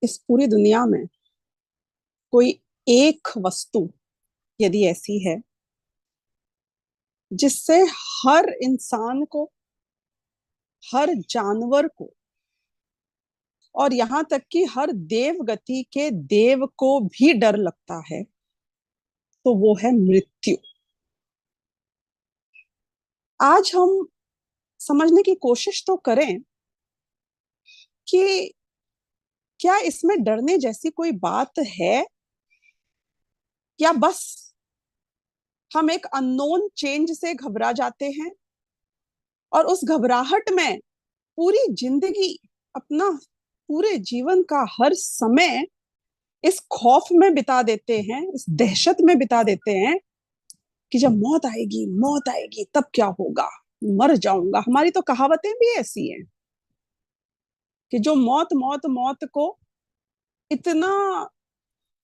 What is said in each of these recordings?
इस पूरी दुनिया में कोई एक वस्तु यदि ऐसी है जिससे हर इंसान को, हर जानवर को और यहां तक कि हर देव गति के देव को भी डर लगता है, तो वो है मृत्यु। आज हम समझने की कोशिश तो करें कि क्या इसमें डरने जैसी कोई बात है, या बस हम एक अननोन चेंज से घबरा जाते हैं और उस घबराहट में पूरी जिंदगी, अपना पूरे जीवन का हर समय इस खौफ में बिता देते हैं, इस दहशत में बिता देते हैं कि जब मौत आएगी तब क्या होगा, मर जाऊंगा। हमारी तो कहावतें भी ऐसी हैं कि जो मौत मौत मौत को इतना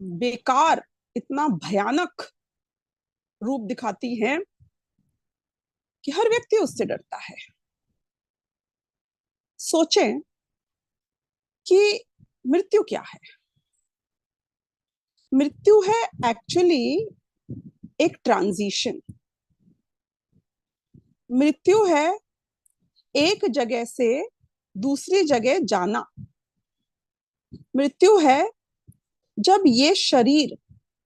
बेकार, इतना भयानक रूप दिखाती हैं कि हर व्यक्ति उससे डरता है। सोचें कि मृत्यु क्या है। मृत्यु है एक्चुअली एक ट्रांजिशन। मृत्यु है एक जगह से दूसरी जगह जाना। मृत्यु है जब ये शरीर,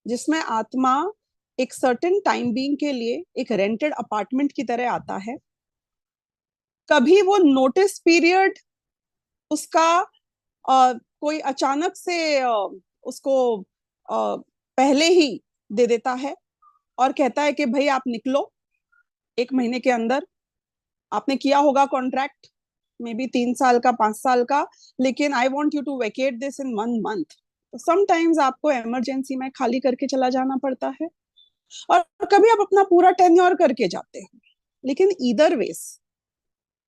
जिसमें आत्मा एक सर्टेन टाइम बीइंग के लिए एक रेंटेड अपार्टमेंट की तरह आता है, कभी वो नोटिस पीरियड उसका कोई अचानक से उसको पहले ही दे देता है और कहता है कि भाई आप निकलो 1 महीने के अंदर। आपने किया होगा कॉन्ट्रैक्ट मे बी 3 साल का, 5 साल का, लेकिन I want you to vacate this in 1 month. तो समटाइम्स आपको इमरजेंसी में खाली करके चला जाना पड़ता है, और कभी आप अपना पूरा टेन्योर करके जाते हो। लेकिन ईदर वेज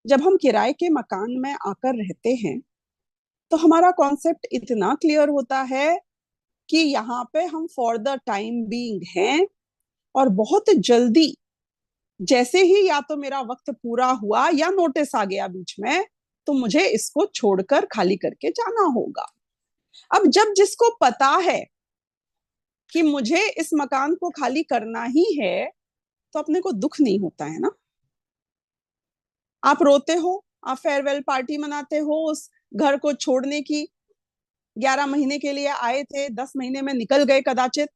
जब हम किराए के मकान में आकर रहते हैं तो हमारा कॉन्सेप्ट इतना क्लियर होता है कि यहाँ पे हम फॉर द टाइम बीइंग हैं, और बहुत जल्दी जैसे ही या तो मेरा वक्त पूरा हुआ या नोटिस आ गया बीच में, तो मुझे इसको छोड़कर खाली करके जाना होगा। अब जब जिसको पता है कि मुझे इस मकान को खाली करना ही है, तो अपने को दुख नहीं होता है ना। आप रोते हो, आप फेयरवेल पार्टी मनाते हो उस घर को छोड़ने की। 11 महीने के लिए आए थे, 10 महीने में निकल गए कदाचित।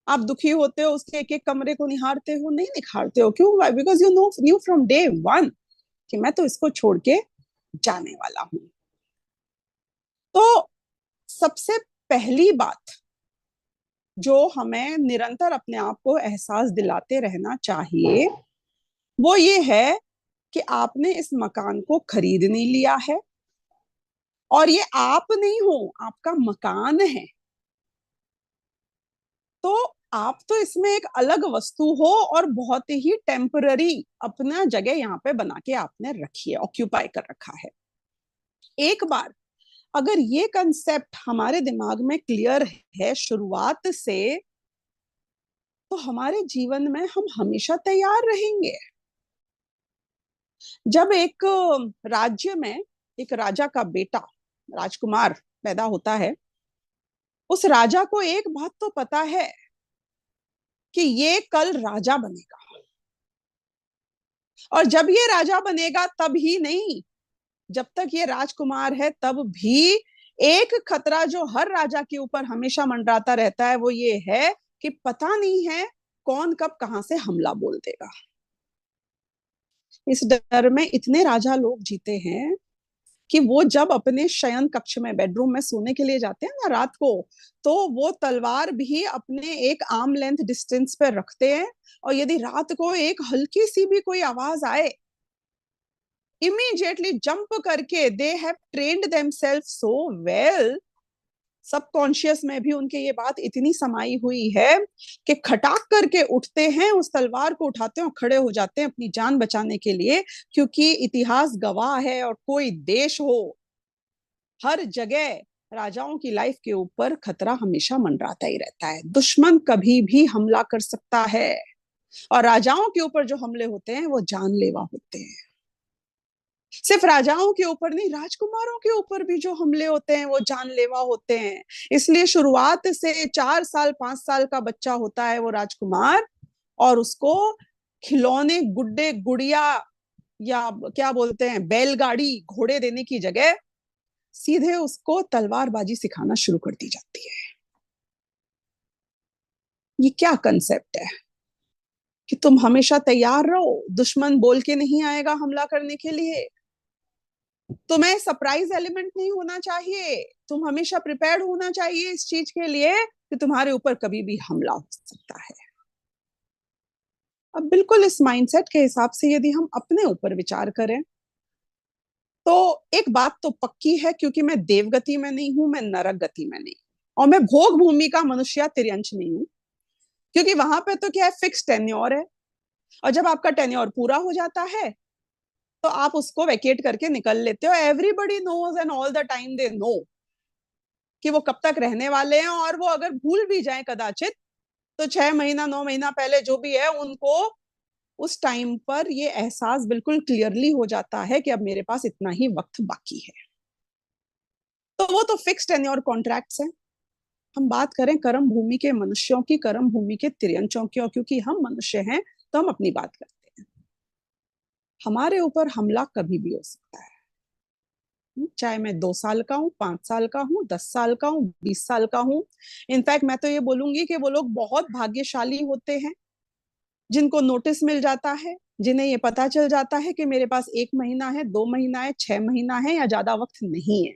आप दुखी होते हो, उसके एक एक कमरे को निहारते हो? नहीं निहारते हो। क्यों? Because you new from day one कि मैं तो इसको छोड़ के जाने वाला हूं। तो सबसे पहली बात जो हमें निरंतर अपने आप को एहसास दिलाते रहना चाहिए, वो ये है कि आपने इस मकान को खरीद नहीं लिया है, और ये आप नहीं हो, आपका मकान है। तो आप तो इसमें एक अलग वस्तु हो, और बहुत ही टेम्पररी अपना जगह यहाँ पे बना के आपने रखी है, ऑक्यूपाई कर रखा है। एक बार अगर ये कंसेप्ट हमारे दिमाग में क्लियर है शुरुआत से, तो हमारे जीवन में हम हमेशा तैयार रहेंगे। जब एक राज्य में एक राजा का बेटा, राजकुमार, पैदा होता है, उस राजा को एक बात तो पता है कि ये कल राजा बनेगा। और जब ये राजा बनेगा तब ही नहीं, जब तक ये राजकुमार है तब भी एक खतरा जो हर राजा के ऊपर हमेशा मंडराता रहता है, वो ये है कि पता नहीं है कौन कब कहां से हमला बोल देगा। इस डर में इतने राजा लोग जीते हैं कि वो जब अपने शयन कक्ष में, बेडरूम में सोने के लिए जाते हैं ना रात को, तो वो तलवार भी अपने एक आर्म लेंथ डिस्टेंस पे रखते हैं। और यदि रात को एक हल्की सी भी कोई आवाज आए, इमीडिएटली जंप करके, they have trained themselves so well, subconscious में भी उनके ये बात इतनी समाई हुई है कि खटाक करके उठते हैं, उस तलवार को उठाते हैं और खड़े हो जाते हैं अपनी जान बचाने के लिए। क्योंकि इतिहास गवाह है, और कोई देश हो, हर जगह राजाओं की लाइफ के ऊपर खतरा हमेशा मंडराता ही रहता है। दुश्मन कभी भी हमला कर सकता है, और राजाओं के ऊपर जो हमले होते हैं वो जानलेवा होते हैं। सिर्फ राजाओं के ऊपर नहीं, राजकुमारों के ऊपर भी जो हमले होते हैं वो जानलेवा होते हैं। इसलिए शुरुआत से 4 साल 5 साल का बच्चा होता है वो राजकुमार, और उसको खिलौने, गुड्डे गुड़िया या क्या बोलते हैं बैलगाड़ी घोड़े देने की जगह सीधे उसको तलवारबाजी सिखाना शुरू कर दी जाती है। ये क्या कंसेप्ट है कि तुम हमेशा तैयार रहो, दुश्मन बोल के नहीं आएगा हमला करने के लिए, तुम्हें सरप्राइज एलिमेंट नहीं होना चाहिए, तुम हमेशा प्रिपेयर्ड होना चाहिए इस चीज के लिए कि तुम्हारे ऊपर कभी भी हमला हो सकता है। अब बिल्कुल इस माइंडसेट के हिसाब से यदि हम अपने ऊपर विचार करें तो एक बात तो पक्की है, क्योंकि मैं देवगति में नहीं हूं, मैं नरक गति में नहीं, और मैं भोग भूमि का मनुष्य तिर्यंश नहीं हूं, क्योंकि वहां पे तो क्या है, फिक्स टेन्योर है, और जब आपका टेन्योर पूरा हो जाता है तो आप उसको वैकेट करके निकल लेते हो। Everybody knows and all the time they know कि वो कब तक रहने वाले हैं, और वो अगर भूल भी जाए कदाचित तो 6 महीना 9 महीना पहले जो भी है उनको उस टाइम पर ये एहसास बिल्कुल क्लियरली हो जाता है कि अब मेरे पास इतना ही वक्त बाकी है। तो वो तो फिक्स्ड टेन्योर कॉन्ट्रैक्ट्स हैं। हम बात करें कर्म भूमि के मनुष्यों की, कर्म भूमि के तिर्यंचों की, और क्योंकि हम मनुष्य हैं तो हम अपनी बात करते हैं। हमारे ऊपर हमला कभी भी हो सकता है, चाहे मैं 2 साल का हूँ, 5 साल का हूँ, 10 साल का हूँ, 20 साल का हूँ। इनफैक्ट मैं तो ये बोलूंगी कि वो लोग बहुत भाग्यशाली होते हैं जिनको नोटिस मिल जाता है, जिन्हें ये पता चल जाता है कि मेरे पास 1 महीना है, 2 महीना है, 6 महीना है, या ज्यादा वक्त नहीं है,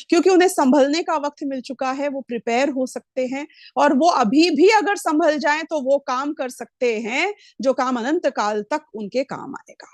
क्योंकि उन्हें संभलने का वक्त मिल चुका है, वो प्रिपेयर हो सकते हैं, और वो अभी भी अगर संभल जाएं तो वो काम कर सकते हैं जो काम अनंत काल तक उनके काम आएगा।